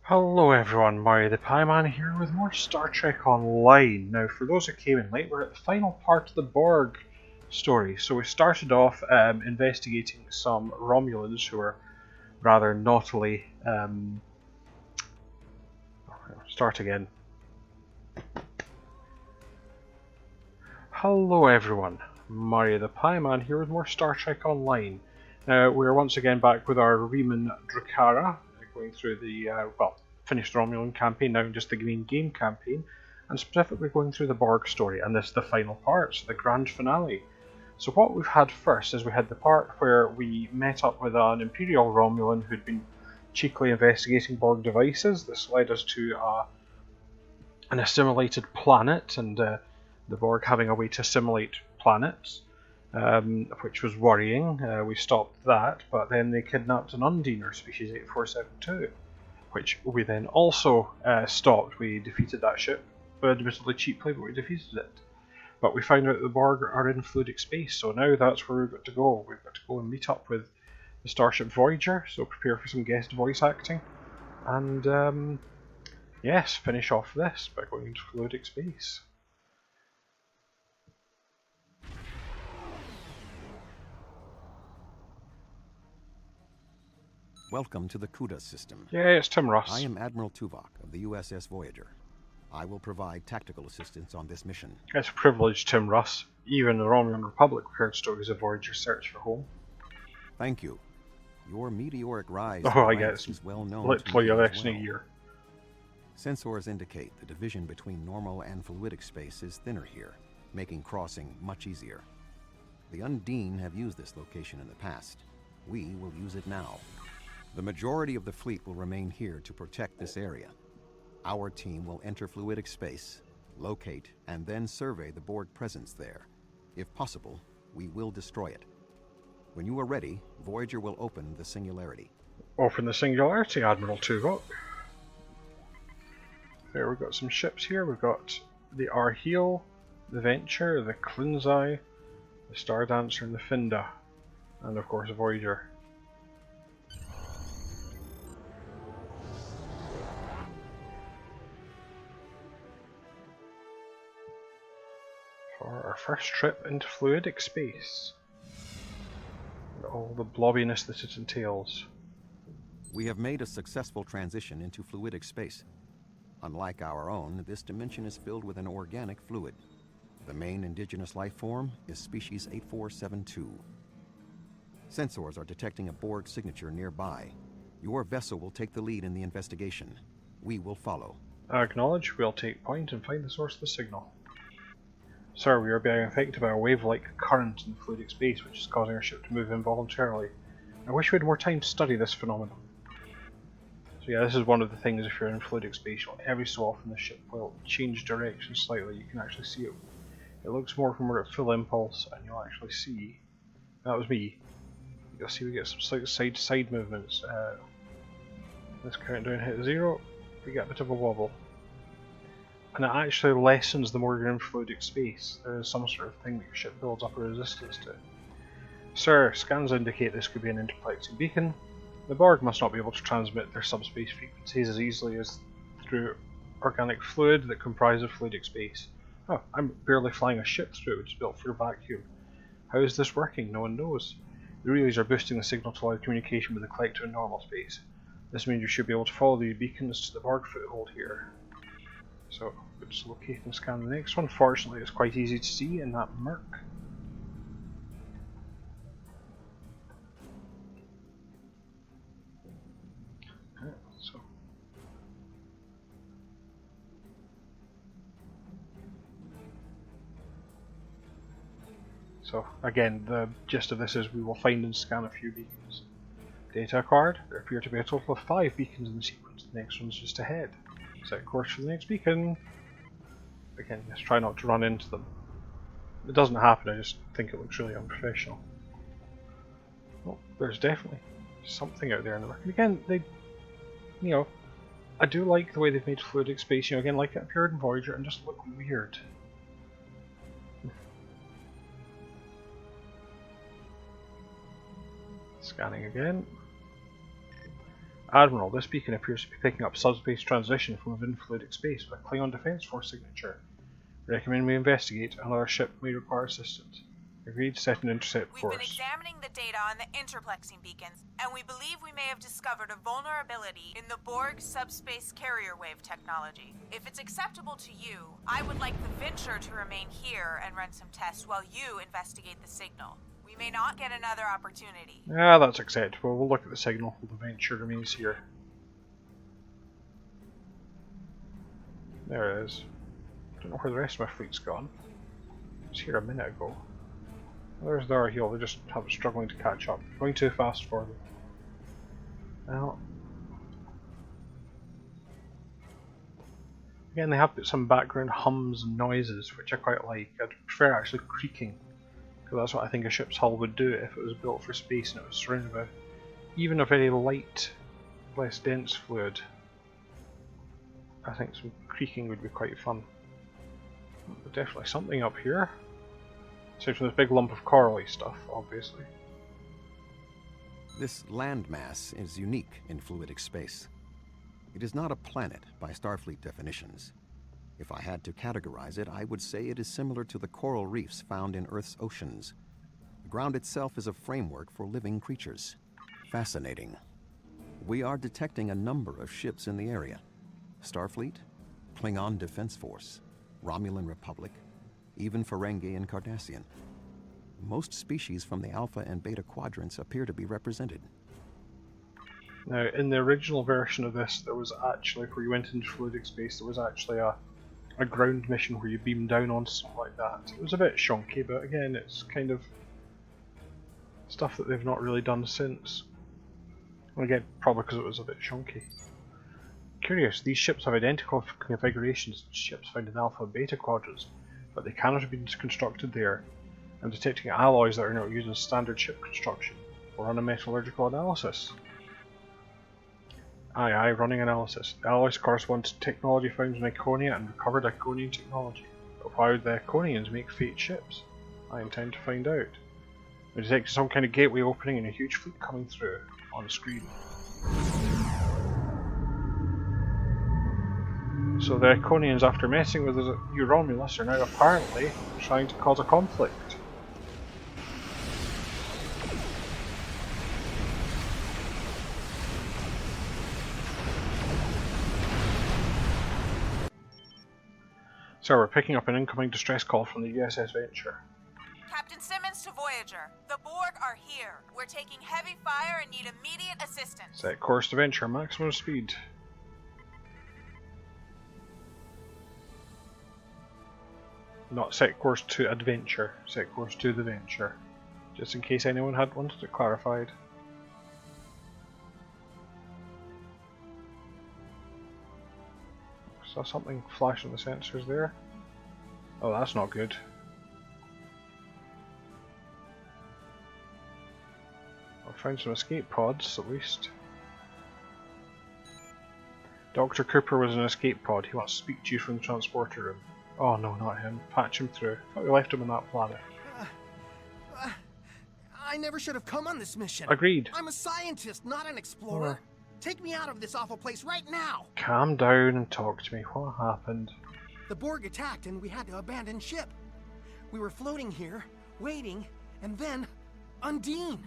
Hello everyone, Mario the Pie Man here with more Star Trek Online. Now for those who came in late, we're at the final part of the Borg story. So we started off investigating some Romulans who were rather naughtily... start again. Hello everyone, Mario the Pie Man here with more Star Trek Online. Now we're once again back with our Riemann Drakhara, going through the, finished Romulan campaign, now just the main game campaign, and specifically going through the Borg story, and this is the final part, so the grand finale. So what we've had first is we had the part where we met up with an Imperial Romulan who'd been cheekily investigating Borg devices. This led us to an assimilated planet, and the Borg having a way to assimilate planets, which was worrying. We stopped that, but then they kidnapped an Undine, or species 8472. Which we then also stopped. We defeated that ship, but admittedly cheaply, but we defeated it. But we found out that the Borg are in fluidic space, so now that's where we've got to go. We've got to go and meet up with the Starship Voyager, so prepare for some guest voice acting. And, yes, finish off this by going into fluidic space. Welcome to the CUDA system. Yeah, it's Tim Russ. I am Admiral Tuvok of the USS Voyager. I will provide tactical assistance on this mission. It's a privilege, Tim Russ. Even the Romulan Republic heard stories of Voyager's search for home. Thank you. Your meteoric rise is well known literally to me less as than well. a year. Sensors indicate the division between normal and fluidic space is thinner here, making crossing much easier. The Undine have used this location in the past. We will use it now. The majority of the fleet will remain here to protect this area. Our team will enter fluidic space, locate, and then survey the Borg presence there. If possible, we will destroy it. When you are ready, Voyager will open the Singularity. Open the Singularity, Admiral Tuvok. There, we've got some ships here. We've got the Arheel, the Venture, the Klinzai, the Stardancer, and the Finda. And of course, Voyager. For our first trip into fluidic space. And all the blobbiness that it entails. We have made a successful transition into fluidic space. Unlike our own, this dimension is filled with an organic fluid. The main indigenous life form is species 8472. Sensors are detecting a Borg signature nearby. Your vessel will take the lead in the investigation. We will follow. Acknowledge, we'll take point and find the source of the signal. Sir, we are being affected by a wave-like current in fluidic space which is causing our ship to move involuntarily. I wish we had more time to study this phenomenon. So yeah, this is one of the things if you're in fluidic space, every so often the ship will change direction slightly. You can actually see it. It looks more when we're at full impulse, and you'll actually see... That was me. You'll see we get some slight side-to-side movements. This countdown hit 0, we get a bit of a wobble. And it actually lessens the more you're in fluidic space. There is some sort of thing that your ship builds up a resistance to. Sir, scans indicate this could be an interplexing beacon. The Borg must not be able to transmit their subspace frequencies as easily as through organic fluid that comprises fluidic space. Oh, I'm barely flying a ship through it, which is built for a vacuum. How is this working? No one knows. The relays are boosting the signal to allow communication with the collector in normal space. This means you should be able to follow the beacons to the Borg foothold here. So, we'll just locate and scan the next one. Fortunately, it's quite easy to see in that murk. So again, the gist of this is we will find and scan a few beacons. Data card, there appear to be a total of 5 beacons in the sequence. The next one's just ahead. Set course for the next beacon. Again, just try not to run into them. It doesn't happen, I just think it looks really unprofessional. Oh, there's definitely something out there in the market. Again, I do like the way they've made fluidic space, again, like it appeared in Voyager, and just look weird. Scanning again. Admiral, this beacon appears to be picking up subspace transition from within fluidic space with a Klingon Defense Force signature. Recommend we investigate. Another ship may require assistance. Agreed, set an intercept course. We've been examining the data on the interplexing beacons, and we believe we may have discovered a vulnerability in the Borg subspace carrier wave technology. If it's acceptable to you, I would like the Venture to remain here and run some tests while you investigate the signal. We may not get another opportunity. Ah, that's acceptable. We'll look at the signal while the Venture remains here. There it is. Don't know where the rest of my fleet's gone. It was here a minute ago. There's their heel, they just have struggling to catch up. Going too fast for them. Well, again, they have put some background hums and noises, which I quite like. I'd prefer actually creaking, because that's what I think a ship's hull would do if it was built for space and it was surrounded by even a very light, less dense fluid. I think some creaking would be quite fun. But definitely something up here. Aside from this big lump of corally stuff, obviously. This landmass is unique in fluidic space. It is not a planet by Starfleet definitions. If I had to categorize it, I would say it is similar to the coral reefs found in Earth's oceans. The ground itself is a framework for living creatures. Fascinating. We are detecting a number of ships in the area. Starfleet, Klingon Defense Force, Romulan Republic, even Ferengi and Cardassian. Most species from the Alpha and Beta quadrants appear to be represented. Now, in the original version of this, there was actually, where you went into fluidic space, there was actually a ground mission where you beamed down on something like that. It was a bit shonky, but again, it's kind of stuff that they've not really done since. And again, probably because it was a bit shonky. Curious, these ships have identical configurations to ships found in Alpha and Beta quadrants, but they cannot have been constructed there. I'm detecting alloys that are not used in standard ship construction, or run a metallurgical analysis. Aye, running analysis. The alloys correspond to technology found in Iconia and recovered Iconian technology. But why would the Iconians make fate ships? I intend to find out. I'm detecting some kind of gateway opening and a huge fleet coming through on the screen. So the Iconians, after messing with the new Romulus, are now apparently trying to cause a conflict. So we're picking up an incoming distress call from the USS Venture. Captain Simmons to Voyager. The Borg are here. We're taking heavy fire and need immediate assistance. Set course to Venture, maximum speed. Not set course to Adventure, set course to the Venture. Just in case anyone had wanted it clarified. Saw something flash on the sensors there. Oh, that's not good. I'll find some escape pods at least. Dr. Cooper was in an escape pod. He wants to speak to you from the transporter room. Oh no, not him. Patch him through. I thought we left him on that planet. I never should have come on this mission. Agreed. I'm a scientist, not an explorer. Take me out of this awful place right now. Calm down and talk to me. What happened? The Borg attacked and we had to abandon ship. We were floating here, waiting, and then Undine.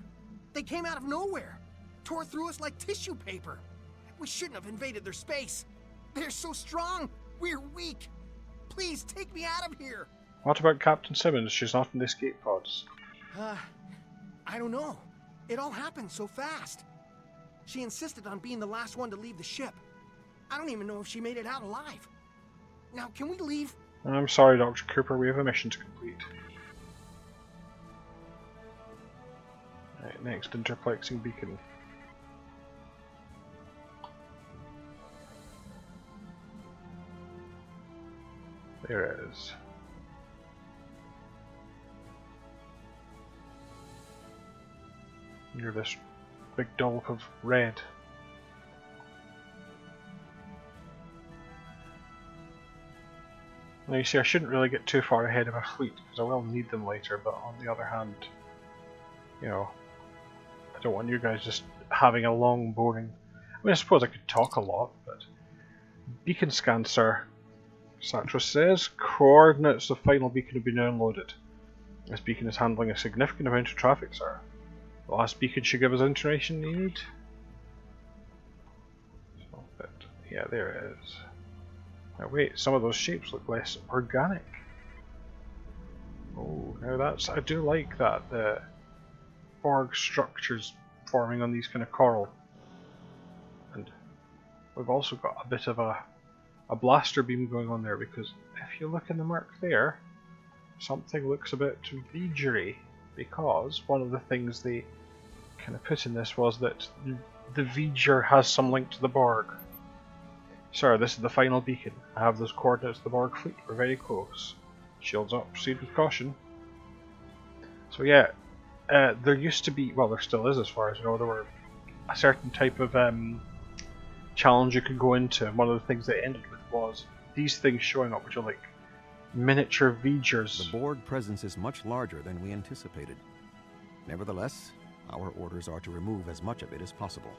They came out of nowhere, tore through us like tissue paper. We shouldn't have invaded their space. They're so strong. We're weak. Please take me out of here. What about Captain Simmons? She's not in the escape pods. I don't know. It all happened so fast. She insisted on being the last one to leave the ship. I don't even know if she made it out alive. Now, can we leave? I'm sorry, Dr. Cooper, we have a mission to complete. Right, next, interplexing beacon. There it is. You're this big dollop of red. Now you see, I shouldn't really get too far ahead of my fleet because I will need them later, but on the other hand, you know, I don't want you guys just having a long, boring... mean, I suppose I could talk a lot, but... Beacon scan, sir. Satros says, coordinates of final beacon have been downloaded. This beacon is handling a significant amount of traffic, sir. The last beacon should give us the information you need. But, yeah, there it is. Now wait, some of those shapes look less organic. Oh, now that's... I do like that, the Borg structures forming on these kind of coral. And we've also got a bit of a blaster beam going on there, because if you look in the mark there, something looks a bit V'gery, because one of the things they kind of put in this was that the V'ger has some link to the Borg. Sir, this is the final beacon. I have those coordinates of the Borg fleet. We're very close. Shields up, proceed with caution. So yeah, there used to be, well there still is as far as I know, there were a certain type of challenge you could go into, and one of the things they ended with was these things showing up, which are like miniature V'gers. The Borg presence is much larger than we anticipated. Nevertheless, our orders are to remove as much of it as possible.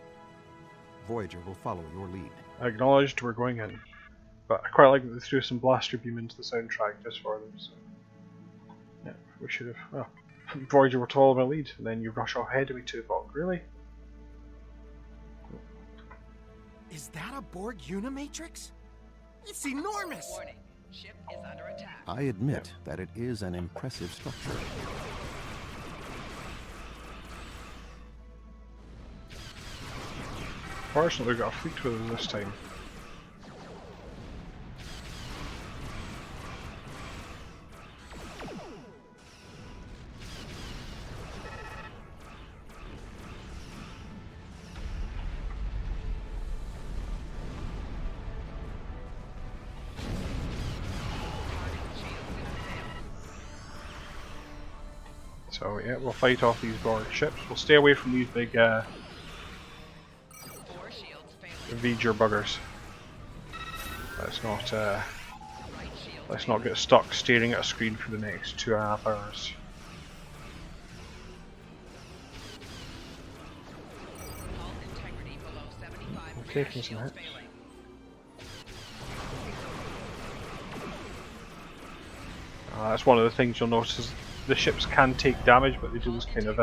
Voyager will follow your lead. Acknowledged, we're going in. But I quite like that they threw some blaster beam into the soundtrack just for them, so... Yeah, we should have... Well, Voyager will follow my lead, and then you rush ahead of me, Tuvok. Really? Is that a Borg Unimatrix? It's enormous! Warning. Ship is under attack. I admit that it is an impressive structure. Fortunately, we got a fleet with us this time. So yeah, we'll fight off these Borg ships. We'll stay away from these big V'ger buggers. Let's not get stuck staring at a screen for the next 2.5 hours. We're taking some hits. That's one of the things you'll notice is the ships can take damage, but they do this kind of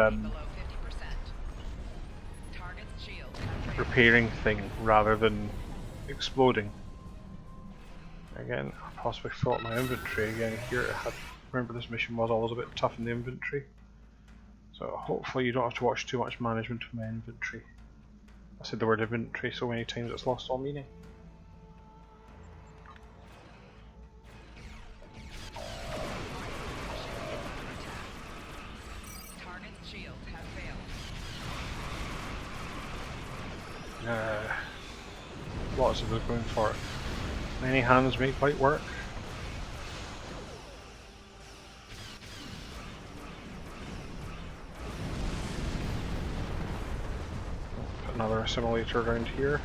repairing thing rather than exploding. Again, I possibly fill up my inventory again here. Remember, this mission was always a bit tough in the inventory, so hopefully you don't have to watch too much management of my inventory. I said the word inventory so many times it's lost all meaning. Lots of us going for it. Many hands make light work. Put another assimilator around here.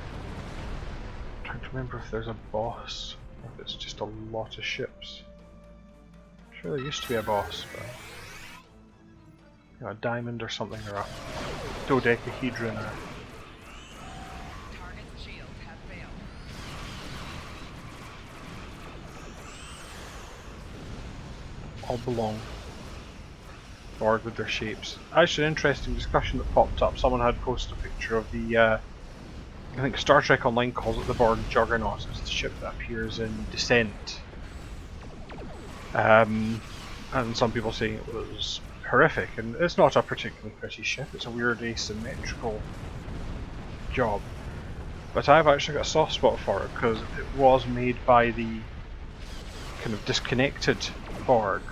I'm trying to remember if there's a boss, or if it's just a lot of ships. I'm sure there used to be a boss, but you know, a diamond or something, or a dodecahedron, or all belong. Borg with their shapes. Actually, an interesting discussion that popped up. Someone had posted a picture of the, I think Star Trek Online calls it the Borg Juggernaut. It's the ship that appears in Descent. And some people saying it was horrific, and it's not a particularly pretty ship. It's a weird asymmetrical job. But I've actually got a soft spot for it because it was made by the kind of disconnected Borg.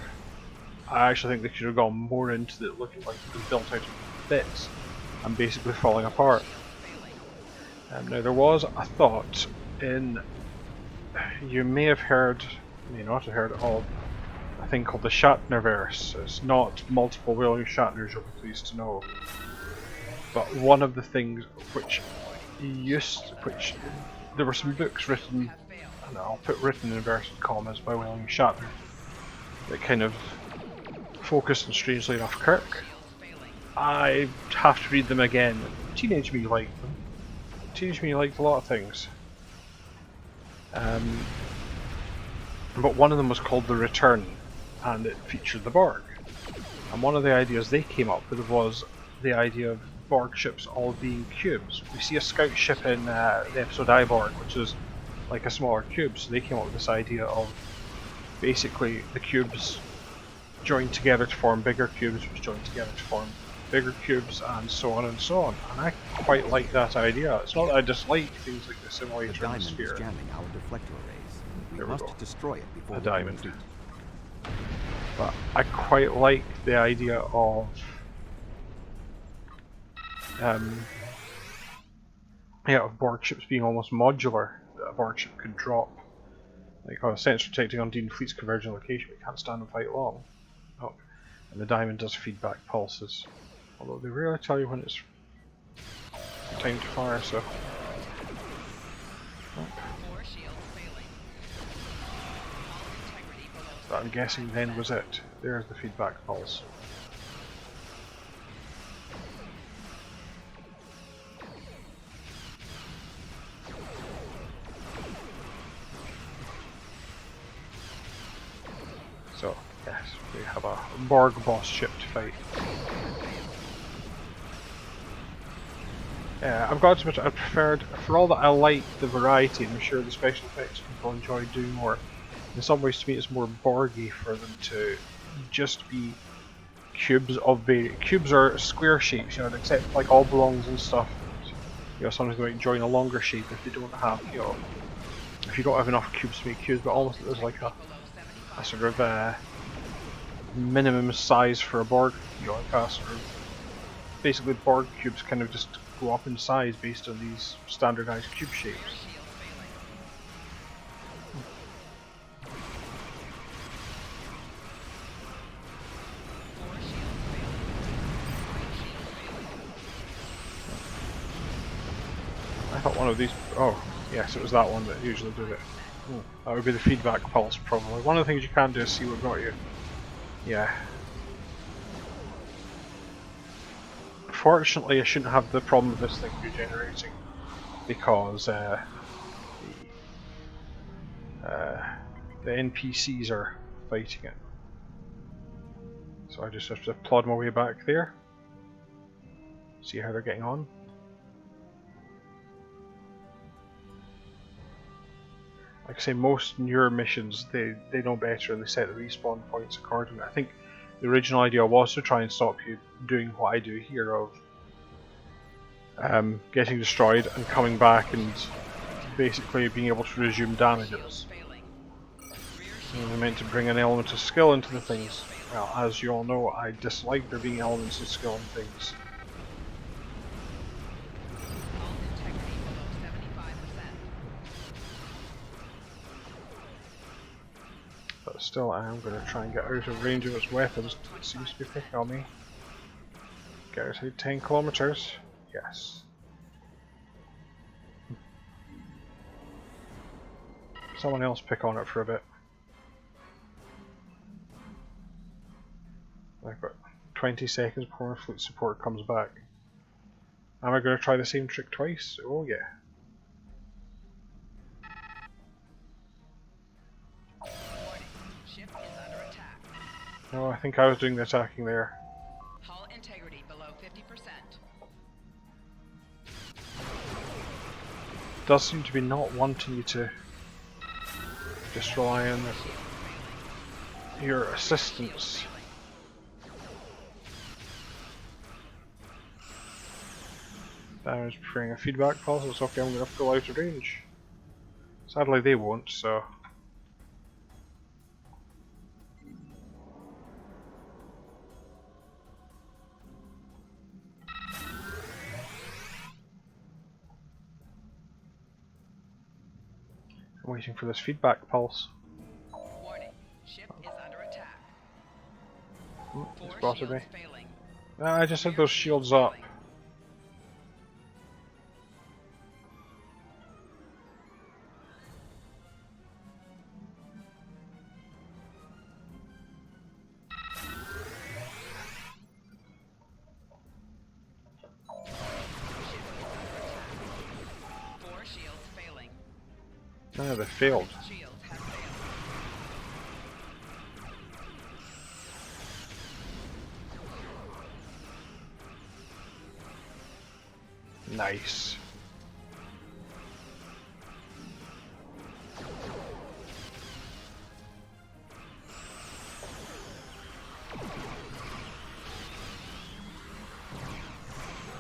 I actually think they should have gone more into it looking like it was built out of bits and basically falling apart. Now there was a thought in, you may have heard, may not have heard of a thing called the Shatnerverse. It's not multiple William Shatners, you'll be pleased to know. But one of the things which there were some books written, and I'll put written in inverted commas, by William Shatner that kind of focused on, strangely enough, Kirk. I have to read them again. Teenage me liked them. Teenage Me liked a lot of things. But one of them was called The Return, and it featured the Borg. And one of the ideas they came up with was the idea of Borg ships all being cubes. We see a scout ship in the episode Borg, which is like a smaller cube, so they came up with this idea of basically the cubes joined together to form bigger cubes, which joined together to form bigger cubes, and so on and so on. And I quite like that idea. It's not that I dislike things like the The simulator and the diamond is sphere. jamming our deflector arrays. We There we must go. destroy it before A we can diamond. retreat. But I quite like the idea of of Borg ships being almost modular. That a Borg ship could drop, like, oh, sensor detecting Undine fleet's converging location, but can't stand and fight long. Oh, and the diamond does feedback pulses, although they rarely tell you when it's time to fire. So, Four shields failing. Hull integrity below but I'm guessing then was it. There's the feedback pulse. So, yes, we have a Borg boss ship to fight. I've got to admit, I preferred, for all that I like the variety, and I'm sure the special effects people enjoy doing more, in some ways to me it's more Borgy for them to just be cubes of cubes are square shapes, you know, except like oblongs and stuff. You know, sometimes they might join a longer shape if they don't have, you know, if you don't have enough cubes to make cubes, but almost there's like a sort of minimum size for a Borg, you know, like a sort of basically Borg cubes kind of just go up in size based on these standardized cube shapes. I thought one of these, oh yes, it was that one that usually did it. Oh, that would be the feedback pulse probably. One of the things you can do is see what got you. Yeah. Fortunately, I shouldn't have the problem with this thing regenerating, because the NPCs are fighting it. So I just have to plod my way back there, see how they're getting on. Like I say, most newer missions, they know better and they set the respawn points accordingly. I think the original idea was to try and stop you doing what I do here of getting destroyed and coming back and basically being able to resume damage. It was meant to bring an element of skill into the things. Well, as you all know, I dislike there being elements of skill in things. But still, I am going to try and get out of range of its weapons. It seems to be picking on me. Get outside 10 kilometers. Yes. Someone else pick on it for a bit. I've got 20 seconds before my fleet support comes back. Am I going to try the same trick twice? Oh yeah. Ship is under attack. No, I think I was doing the attacking there. Hull integrity below 50%. Does seem to be not wanting you to just rely on your assistance. Damage preferring a feedback pulse. It's okay, I'm going to have to go out of range. Sadly they won't, so... I'm waiting for this feedback pulse. Warning. Ship is under attack. It's Four spotted me. shields failing. I just had those shields up. No, they failed. Shields have failed. Nice.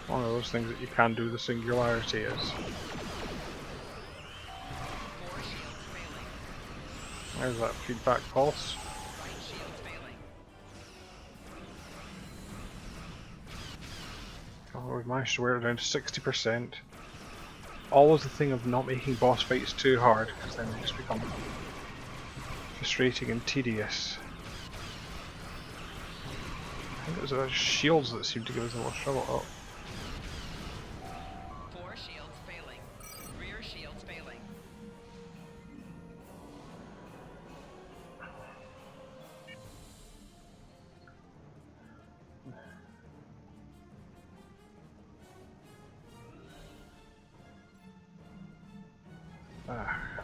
One of those things that you can do the singularity is. 4 shields failing. There's that feedback pulse. Right shields failing. Oh, we've managed to wear it down to 60%. Always the thing of not making boss fights too hard, because then they just become frustrating and tedious. I think it was our shields that seemed to give us the most trouble. Oh. 4 shields failing. Rear shields failing.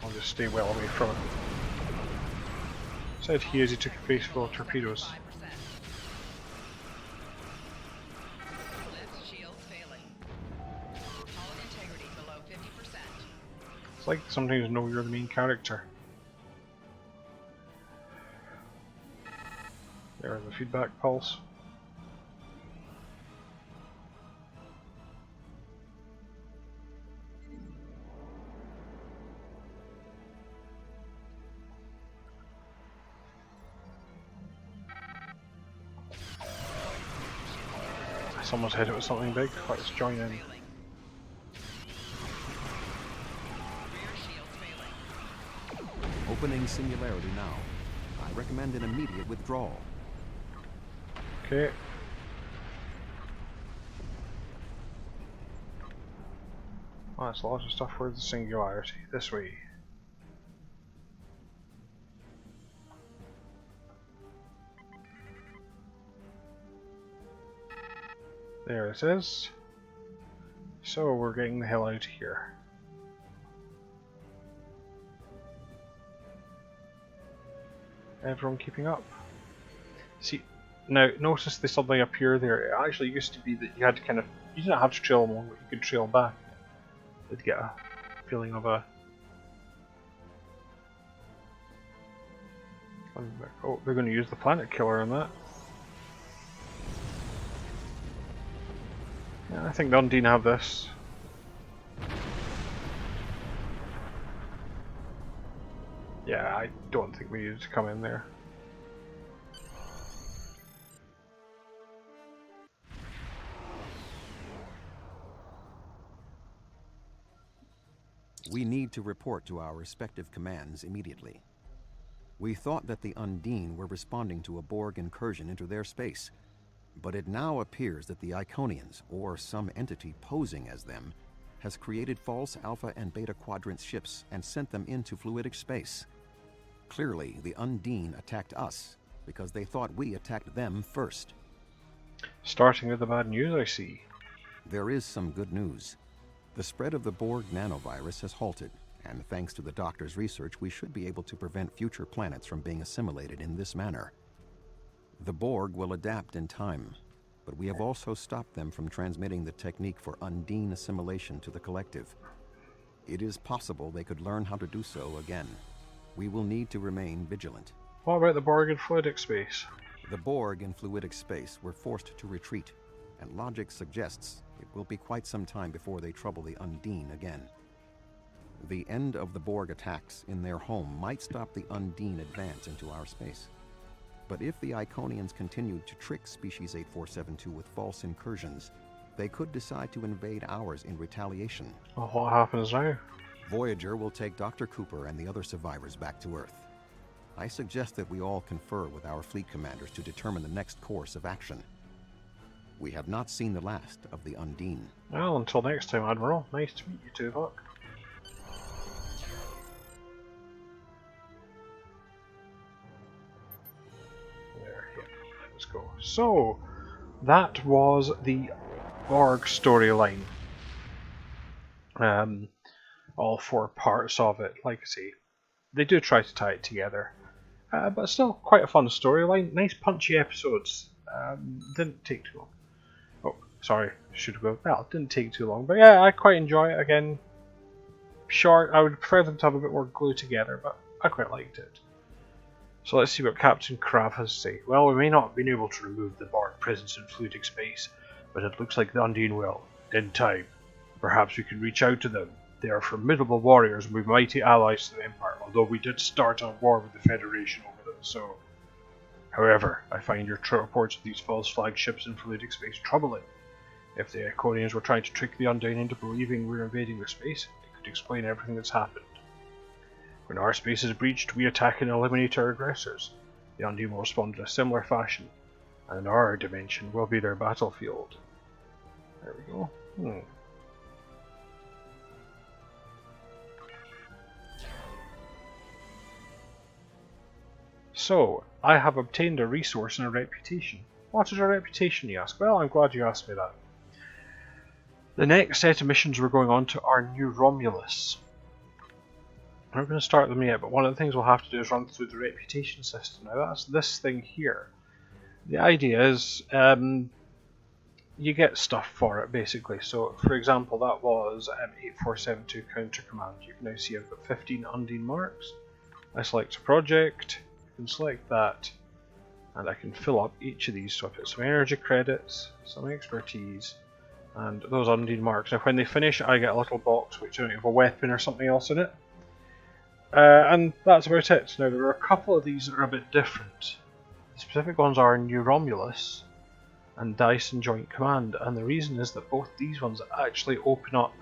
I'll just stay well away from it. Said he as he took a face full of torpedoes. 5%. Lift shields failing. Hull integrity below 50%. It's like sometimes you know you're the main character. There's the feedback pulse. Someone's hit it with something big. Let's join in. Failing. Rear shields failing. Opening singularity now. I recommend an immediate withdrawal. Okay. Oh, that's a lot of stuff for the singularity. This way. There it is. So we're getting the hell out of here. Everyone keeping up. See, now notice there's something up here there. It actually used to be that you had to kind of, you didn't have to trail along, but you could trail back. You'd get a feeling of a... Oh, they're going to use the planet killer on that. Yeah, I think the Undine have this. Yeah, I don't think we needed to come in there. We need to report to our respective commands immediately. We thought that the Undine were responding to a Borg incursion into their space, but it now appears that the Iconians, or some entity posing as them, has created false Alpha and Beta Quadrant ships and sent them into fluidic space. Clearly, the Undine attacked us because they thought we attacked them first. Starting with the bad news, I see. There is some good news. The spread of the Borg nanovirus has halted, and thanks to the Doctor's research, we should be able to prevent future planets from being assimilated in this manner. The Borg will adapt in time, but we have also stopped them from transmitting the technique for Undine assimilation to the collective. It is possible they could learn how to do so again. We will need to remain vigilant. What about the Borg in fluidic space? The Borg in fluidic space were forced to retreat, and logic suggests it will be quite some time before they trouble the Undine again. The end of the Borg attacks in their home might stop the Undine advance into our space. But if the Iconians continued to trick Species 8472 with false incursions, they could decide to invade ours in retaliation. Well, what happens now? Voyager will take Dr. Cooper and the other survivors back to Earth. I suggest that we all confer with our fleet commanders to determine the next course of action. We have not seen the last of the Undine. Well, until next time, Admiral. Nice to meet you, Tuvok. There, yeah. Let's go. So, that was the Borg storyline. all 4 parts of it. Like I say, they do try to tie it together. But still quite a fun storyline. Nice punchy episodes. Didn't take too long. Oh, sorry, should go. Well, didn't take too long. But yeah, I quite enjoy it. Again, short. I would prefer them to have a bit more glue together, but I quite liked it. So let's see what Captain Krav has to say. Well, we may not have been able to remove the Borg presence in fluidic space, but it looks like the Undine will. In time. Perhaps we can reach out to them. They are formidable warriors and we're mighty allies to the Empire, although we did start a war with the Federation over them, so... However, I find your reports of these false flag ships in fluidic space troubling. If the Iconians were trying to trick the Undine into believing we're invading their space, it could explain everything that's happened. When our space is breached, we attack and eliminate our aggressors. The Undine will respond in a similar fashion, and our dimension will be their battlefield. There we go. So, I have obtained a resource and a reputation. What is a reputation, you ask? Well, I'm glad you asked me that. The next set of missions we're going on to are New Romulus. I'm not going to start them yet, but one of the things we'll have to do is run through the reputation system. Now that's this thing here. The idea is you get stuff for it, basically. So, for example, that was 8472 Counter Command. You can now see I've got 15 Undine marks. I select a project. I can select that, and I can fill up each of these. So I put some energy credits, some expertise, and those Undine marks. Now when they finish, I get a little box which might have a weapon or something else in it. And that's about it. Now there are a couple of these that are a bit different. The specific ones are New Romulus and Dyson Joint Command, and the reason is that both these ones actually open up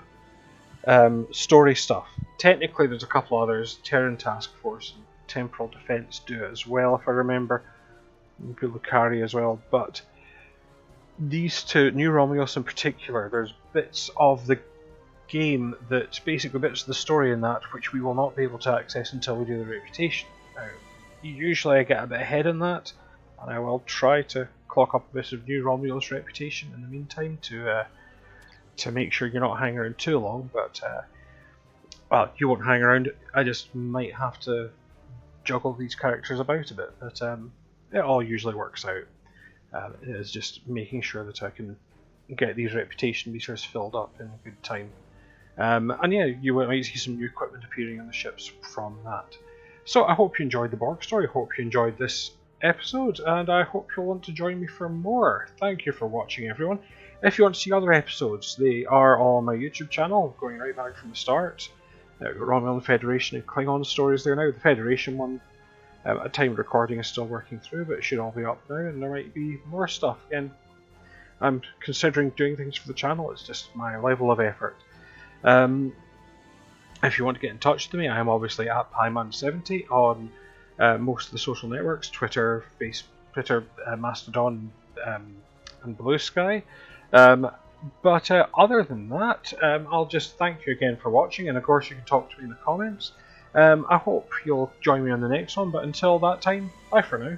story stuff. Technically there's a couple others, Terran Task Force and Temporal Defense do it as well, if I remember. Drakhara as well, but these two, New Romulus in particular, there's bits of the game that basically bits of the story in that which we will not be able to access until we do the reputation. Now, usually I get a bit ahead in that, and I will try to clock up a bit of New Romulus reputation in the meantime to make sure you're not hanging around too long. But well, you won't hang around. I just might have to juggle these characters about a bit, but it all usually works out. It is just making sure that I can get these reputation meters filled up in good time. And yeah, you might see some new equipment appearing on the ships from that. So I hope you enjoyed the Borg story, I hope you enjoyed this episode, and I hope you'll want to join me for more. Thank you for watching, everyone. If you want to see other episodes, they are all on my YouTube channel, going right back from the start. We've got Romulan Federation and Klingon stories there now. The Federation one, at time of recording, is still working through, but it should all be up now, and there might be more stuff. Again, I'm considering doing things for the channel, it's just my level of effort. If you want to get in touch with me, I am obviously at Pyman70 on most of the social networks, Twitter, Mastodon, and Blue Sky. But other than that, I'll just thank you again for watching, and of course you can talk to me in the comments. I hope you'll join me on the next one, but until that time, bye for now.